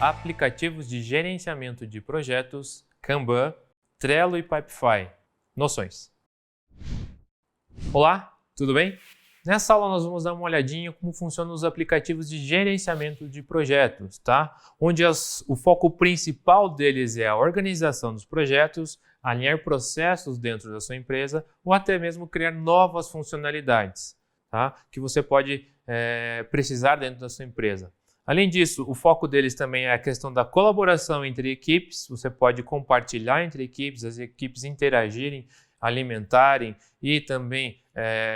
aplicativos de gerenciamento de projetos, Kanban, Trello e Pipefy. Noções. Olá, tudo bem? Nessa aula nós vamos dar uma olhadinha como funcionam os aplicativos de gerenciamento de projetos, tá? Onde o foco principal deles é a organização dos projetos, alinhar processos dentro da sua empresa ou até mesmo criar novas funcionalidades, tá? Que você pode precisar dentro da sua empresa. Além disso, o foco deles também é a questão da colaboração entre equipes. Você pode compartilhar entre equipes, as equipes interagirem, alimentarem e também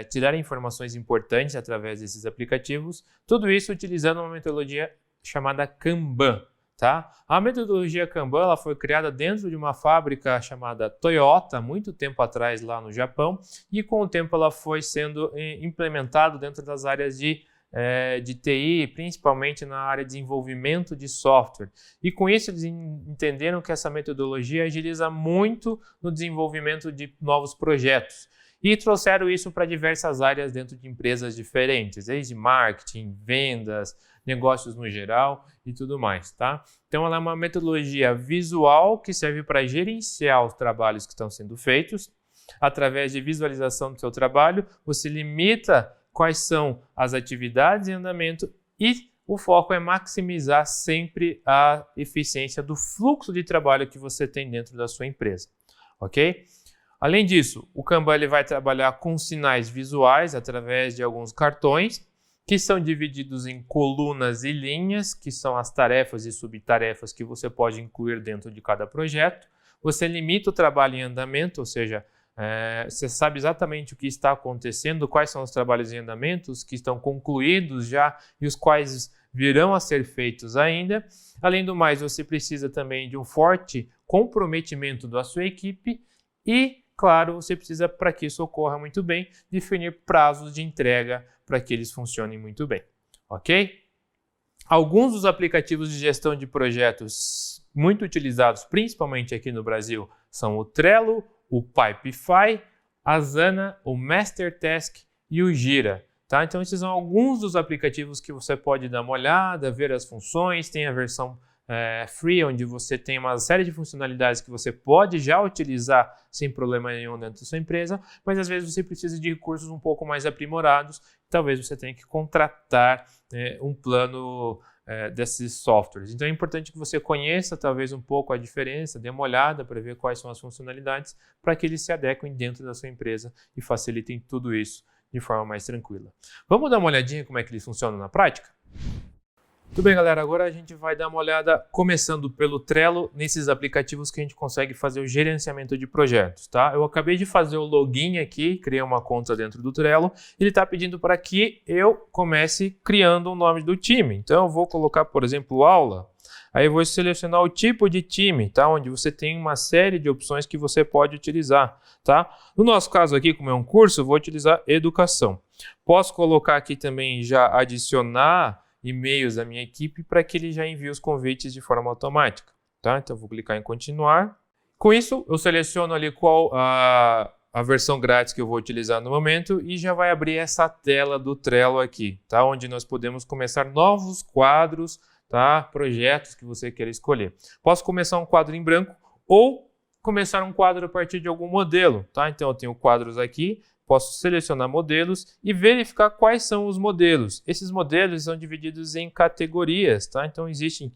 tirar informações importantes através desses aplicativos. Tudo isso utilizando uma metodologia chamada Kanban. Tá? A metodologia Kanban ela foi criada dentro de uma fábrica chamada Toyota, muito tempo atrás lá no Japão, e com o tempo ela foi sendo implementada dentro das áreas de TI, principalmente na área de desenvolvimento de software. E com isso eles entenderam que essa metodologia agiliza muito no desenvolvimento de novos projetos. E trouxeram isso para diversas áreas dentro de empresas diferentes, desde marketing, vendas, negócios no geral e tudo mais, tá? Então ela é uma metodologia visual que serve para gerenciar os trabalhos que estão sendo feitos. Através de visualização do seu trabalho, você limita quais são as atividades em andamento e o foco é maximizar sempre a eficiência do fluxo de trabalho que você tem dentro da sua empresa, ok? Além disso, o Kanban ele vai trabalhar com sinais visuais através de alguns cartões que são divididos em colunas e linhas, que são as tarefas e subtarefas que você pode incluir dentro de cada projeto. Você limita o trabalho em andamento, ou seja, você sabe exatamente o que está acontecendo, quais são os trabalhos em andamento, os que estão concluídos já e os quais virão a ser feitos ainda. Além do mais, você precisa também de um forte comprometimento da sua equipe e, claro, você precisa, para que isso ocorra muito bem, definir prazos de entrega para que eles funcionem muito bem, ok? Alguns dos aplicativos de gestão de projetos muito utilizados, principalmente aqui no Brasil, são o Trello, o Pipefy, a Asana, o MasterTask e o Jira. Tá? Então, esses são alguns dos aplicativos que você pode dar uma olhada, ver as funções. Tem a versão free, onde você tem uma série de funcionalidades que você pode já utilizar sem problema nenhum dentro da sua empresa, mas às vezes você precisa de recursos um pouco mais aprimorados. Talvez você tenha que contratar um plano desses softwares. Então é importante que você conheça talvez um pouco a diferença, dê uma olhada para ver quais são as funcionalidades para que eles se adequem dentro da sua empresa e facilitem tudo isso de forma mais tranquila. Vamos dar uma olhadinha como é que eles funcionam na prática? Tudo bem, galera, agora a gente vai dar uma olhada, começando pelo Trello, nesses aplicativos que a gente consegue fazer o gerenciamento de projetos, tá? Eu acabei de fazer o login aqui, criei uma conta dentro do Trello, ele está pedindo para que eu comece criando o nome do time. Então eu vou colocar, por exemplo, aula, aí eu vou selecionar o tipo de time, tá? Onde você tem uma série de opções que você pode utilizar, tá? No nosso caso aqui, como é um curso, eu vou utilizar educação. Posso colocar aqui também já adicionar e-mails da minha equipe para que ele já envie os convites de forma automática, tá? Então eu vou clicar em continuar. Com isso, eu seleciono ali qual a versão grátis que eu vou utilizar no momento e já vai abrir essa tela do Trello aqui, tá? Onde nós podemos começar novos quadros, tá? Projetos que você queira escolher. Posso começar um quadro em branco ou começar um quadro a partir de algum modelo, tá? Então eu tenho quadros aqui. Posso selecionar modelos e verificar quais são os modelos. Esses modelos são divididos em categorias, tá? Então existem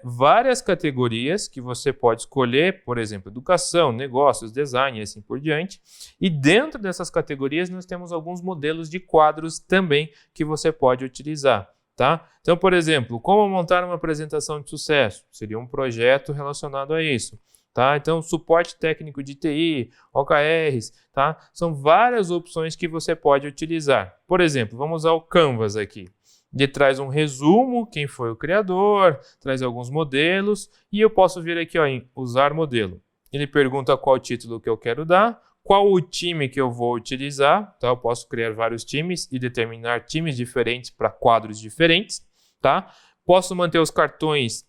várias categorias que você pode escolher, por exemplo, educação, negócios, design e assim por diante. E dentro dessas categorias nós temos alguns modelos de quadros também que você pode utilizar, tá? Então, por exemplo, como montar uma apresentação de sucesso? Seria um projeto relacionado a isso. Tá? Então, suporte técnico de TI, OKRs, tá? São várias opções que você pode utilizar. Por exemplo, vamos usar o Canvas aqui. Ele traz um resumo, quem foi o criador, traz alguns modelos e eu posso vir aqui ó, em usar modelo. Ele pergunta qual título que eu quero dar, qual o time que eu vou utilizar, tá? Eu posso criar vários times e determinar times diferentes para quadros diferentes, tá? Posso manter os cartões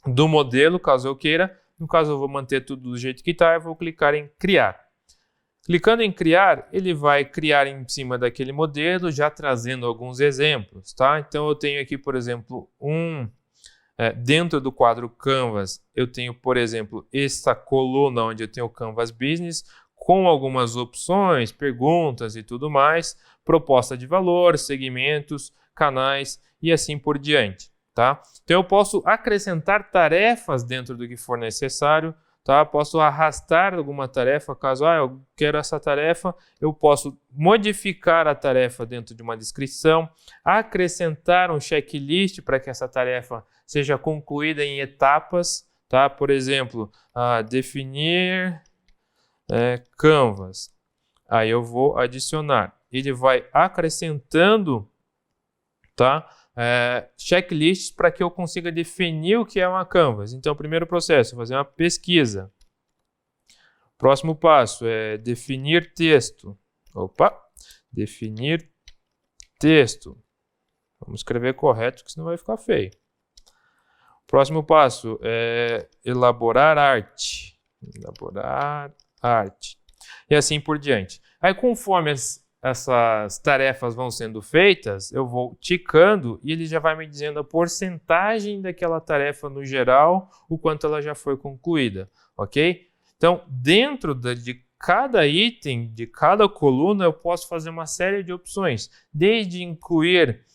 do modelo, caso eu queira. No caso, eu vou manter tudo do jeito que está, eu vou clicar em criar. Clicando em criar, ele vai criar em cima daquele modelo, já trazendo alguns exemplos, tá? Então, eu tenho aqui, por exemplo, um dentro do quadro Canvas, eu tenho, por exemplo, esta coluna onde eu tenho o Canvas Business, com algumas opções, perguntas e tudo mais, proposta de valor, segmentos, canais e assim por diante, tá? Então eu posso acrescentar tarefas dentro do que for necessário, tá? Posso arrastar alguma tarefa, caso eu quero essa tarefa, eu posso modificar a tarefa dentro de uma descrição, acrescentar um checklist para que essa tarefa seja concluída em etapas, tá? Por exemplo, definir Canvas. Aí eu vou adicionar. Ele vai acrescentando, tá? Checklists para que eu consiga definir o que é uma Canvas. Então, o primeiro processo é fazer uma pesquisa. Próximo passo é definir texto. Definir texto. Vamos escrever correto, que senão vai ficar feio. Próximo passo é elaborar arte. Elaborar arte. E assim por diante. Aí, conforme essas tarefas vão sendo feitas, eu vou ticando e ele já vai me dizendo a porcentagem daquela tarefa no geral, o quanto ela já foi concluída, ok? Então, dentro de cada item, de cada coluna, eu posso fazer uma série de opções, desde incluir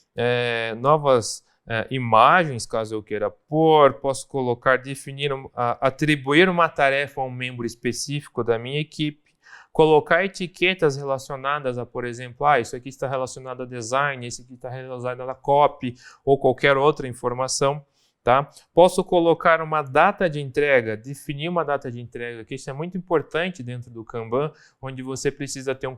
novas imagens, caso eu queira pôr, posso colocar, definir, atribuir uma tarefa a um membro específico da minha equipe, colocar etiquetas relacionadas a, por exemplo, isso aqui está relacionado a design, esse aqui está relacionado a copy ou qualquer outra informação, tá? Posso colocar uma data de entrega, definir uma data de entrega, que isso é muito importante dentro do Kanban, onde você precisa ter um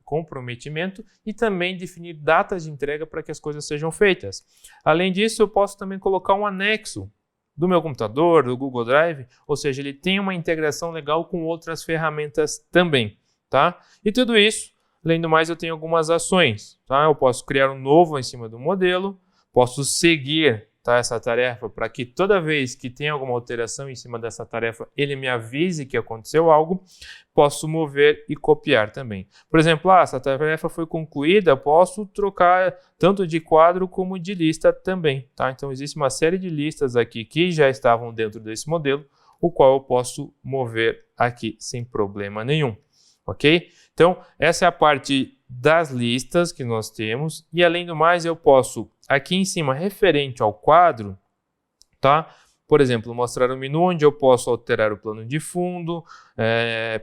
comprometimento e também definir datas de entrega para que as coisas sejam feitas. Além disso, eu posso também colocar um anexo do meu computador, do Google Drive, ou seja, ele tem uma integração legal com outras ferramentas também, tá? E tudo isso, além do mais, eu tenho algumas ações, tá? Eu posso criar um novo em cima do modelo, posso seguir, tá, essa tarefa para que toda vez que tem alguma alteração em cima dessa tarefa, ele me avise que aconteceu algo, posso mover e copiar também. Por exemplo, essa tarefa foi concluída, posso trocar tanto de quadro como de lista também, tá? Então existe uma série de listas aqui que já estavam dentro desse modelo, o qual eu posso mover aqui sem problema nenhum, ok? Então essa é a parte das listas que nós temos e além do mais eu posso aqui em cima referente ao quadro, tá? Por exemplo, mostrar o menu onde eu posso alterar o plano de fundo,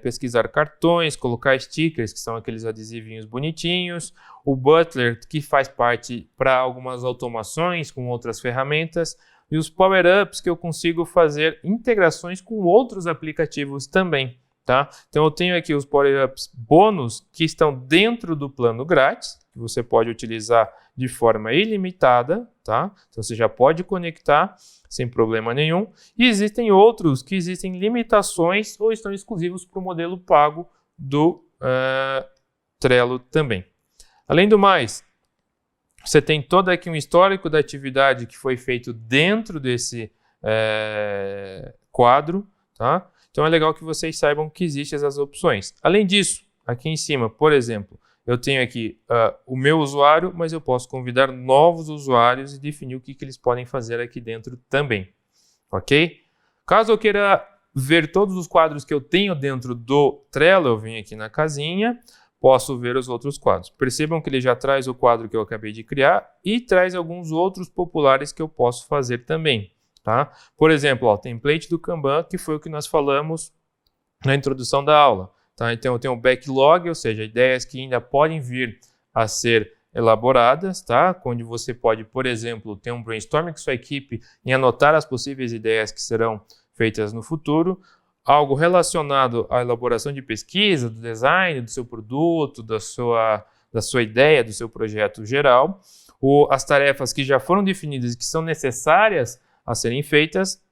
pesquisar cartões, colocar stickers, que são aqueles adesivinhos bonitinhos, o Butler, que faz parte para algumas automações com outras ferramentas, e os power-ups que eu consigo fazer integrações com outros aplicativos também, tá? Então eu tenho aqui os power-ups bônus que estão dentro do plano grátis, que você pode utilizar de forma ilimitada, tá? Então você já pode conectar sem problema nenhum. E existem outros que existem limitações ou estão exclusivos para o modelo pago do Trello também. Além do mais, você tem todo aqui um histórico da atividade que foi feito dentro desse quadro, tá? Então é legal que vocês saibam que existem essas opções. Além disso, aqui em cima, por exemplo, eu tenho aqui o meu usuário, mas eu posso convidar novos usuários e definir o que eles podem fazer aqui dentro também, ok? Caso eu queira ver todos os quadros que eu tenho dentro do Trello, eu venho aqui na casinha, posso ver os outros quadros. Percebam que ele já traz o quadro que eu acabei de criar e traz alguns outros populares que eu posso fazer também, tá? Por exemplo, o template do Kanban, que foi o que nós falamos na introdução da aula. Tá? Então eu tenho um backlog, ou seja, ideias que ainda podem vir a ser elaboradas, tá? Onde você pode, por exemplo, ter um brainstorming com sua equipe e anotar as possíveis ideias que serão feitas no futuro. Algo relacionado à elaboração de pesquisa, do design, do seu produto, da sua ideia, do seu projeto geral. As tarefas que já foram definidas e que são necessárias a serem feitas.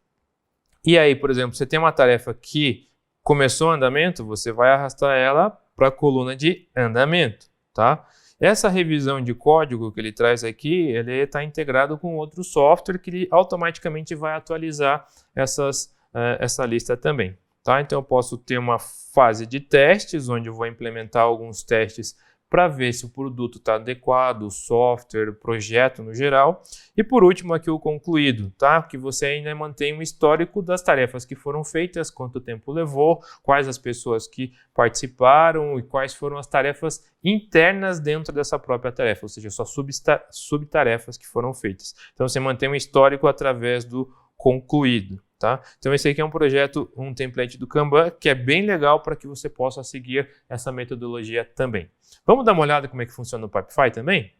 E aí, por exemplo, você tem uma tarefa que começou o andamento, você vai arrastar ela para a coluna de andamento, tá? Essa revisão de código que ele traz aqui, ele está integrado com outro software que ele automaticamente vai atualizar essa lista também, tá? Então eu posso ter uma fase de testes, onde eu vou implementar alguns testes para ver se o produto está adequado, o software, o projeto no geral. E por último aqui o concluído, tá? Que você ainda mantém um histórico das tarefas que foram feitas, quanto tempo levou, quais as pessoas que participaram e quais foram as tarefas internas dentro dessa própria tarefa, ou seja, só subtarefas que foram feitas. Então você mantém um histórico através do concluído. Tá? Então esse aqui é um projeto, um template do Kanban, que é bem legal para que você possa seguir essa metodologia também. Vamos dar uma olhada como é que funciona o Pipefy também?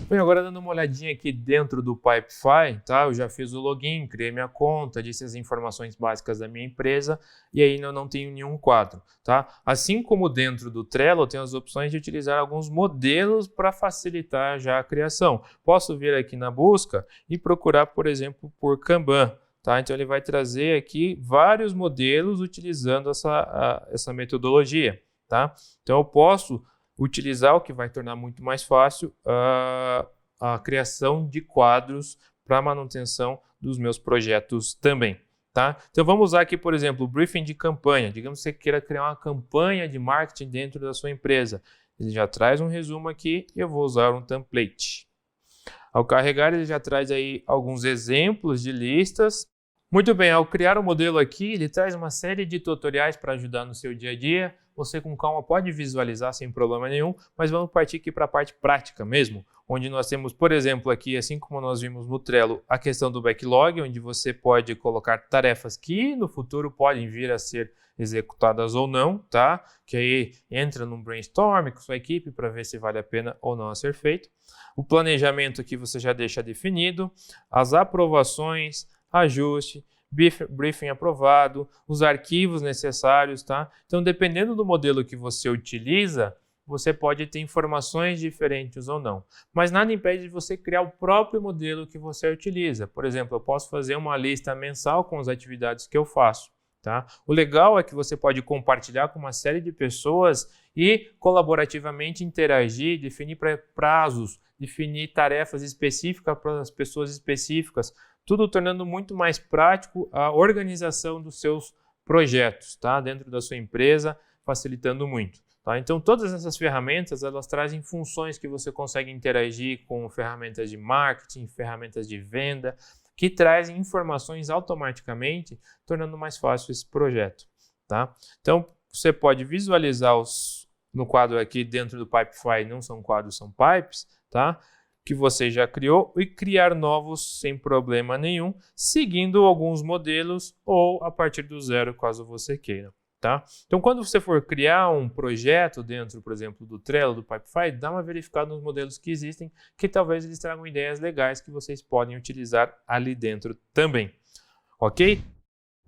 Bem, agora dando uma olhadinha aqui dentro do Pipefy, tá? Eu já fiz o login, criei minha conta, disse as informações básicas da minha empresa e ainda não tenho nenhum quadro, tá? Assim como dentro do Trello, eu tenho as opções de utilizar alguns modelos para facilitar já a criação. Posso vir aqui na busca e procurar, por exemplo, por Kanban. Tá? Então ele vai trazer aqui vários modelos utilizando essa metodologia. Tá? Então eu posso utilizar o que vai tornar muito mais fácil a criação de quadros para manutenção dos meus projetos também. Tá? Então vamos usar aqui, por exemplo, o briefing de campanha. Digamos que você queira criar uma campanha de marketing dentro da sua empresa. Ele já traz um resumo aqui e eu vou usar um template. Ao carregar, ele já traz aí alguns exemplos de listas. Muito bem, ao criar o modelo aqui, ele traz uma série de tutoriais para ajudar no seu dia a dia. Você com calma pode visualizar sem problema nenhum, mas vamos partir aqui para a parte prática mesmo, onde nós temos, por exemplo, aqui, assim como nós vimos no Trello, a questão do backlog, onde você pode colocar tarefas que no futuro podem vir a ser executadas ou não, tá? Que aí entra num brainstorm com sua equipe para ver se vale a pena ou não a ser feito. O planejamento aqui você já deixa definido, as aprovações, ajuste, briefing aprovado, os arquivos necessários, tá? Então, dependendo do modelo que você utiliza, você pode ter informações diferentes ou não. Mas nada impede de você criar o próprio modelo que você utiliza. Por exemplo, eu posso fazer uma lista mensal com as atividades que eu faço. Tá? O legal é que você pode compartilhar com uma série de pessoas e colaborativamente interagir, definir prazos, definir tarefas específicas para as pessoas específicas, tudo tornando muito mais prático a organização dos seus projetos, tá? Dentro da sua empresa, facilitando muito. Tá? Então, todas essas ferramentas, elas trazem funções que você consegue interagir com ferramentas de marketing, ferramentas de venda, que trazem informações automaticamente, tornando mais fácil esse projeto. Tá? Então, você pode visualizar no quadro aqui dentro do Pipefy, não são quadros, são pipes, tá? Que você já criou e criar novos sem problema nenhum, seguindo alguns modelos ou a partir do zero, caso você queira. Tá? Então, quando você for criar um projeto dentro, por exemplo, do Trello, do Pipefy, dá uma verificada nos modelos que existem, que talvez eles tragam ideias legais que vocês podem utilizar ali dentro também. Ok?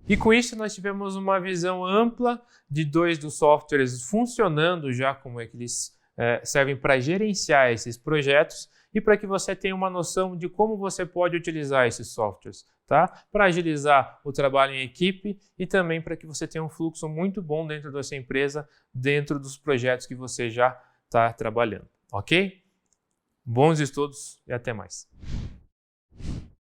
E com isso nós tivemos uma visão ampla de dois dos softwares funcionando já, como é que eles servem para gerenciar esses projetos e para que você tenha uma noção de como você pode utilizar esses softwares, tá? Para agilizar o trabalho em equipe e também para que você tenha um fluxo muito bom dentro da sua empresa, dentro dos projetos que você já está trabalhando, ok? Bons estudos e até mais.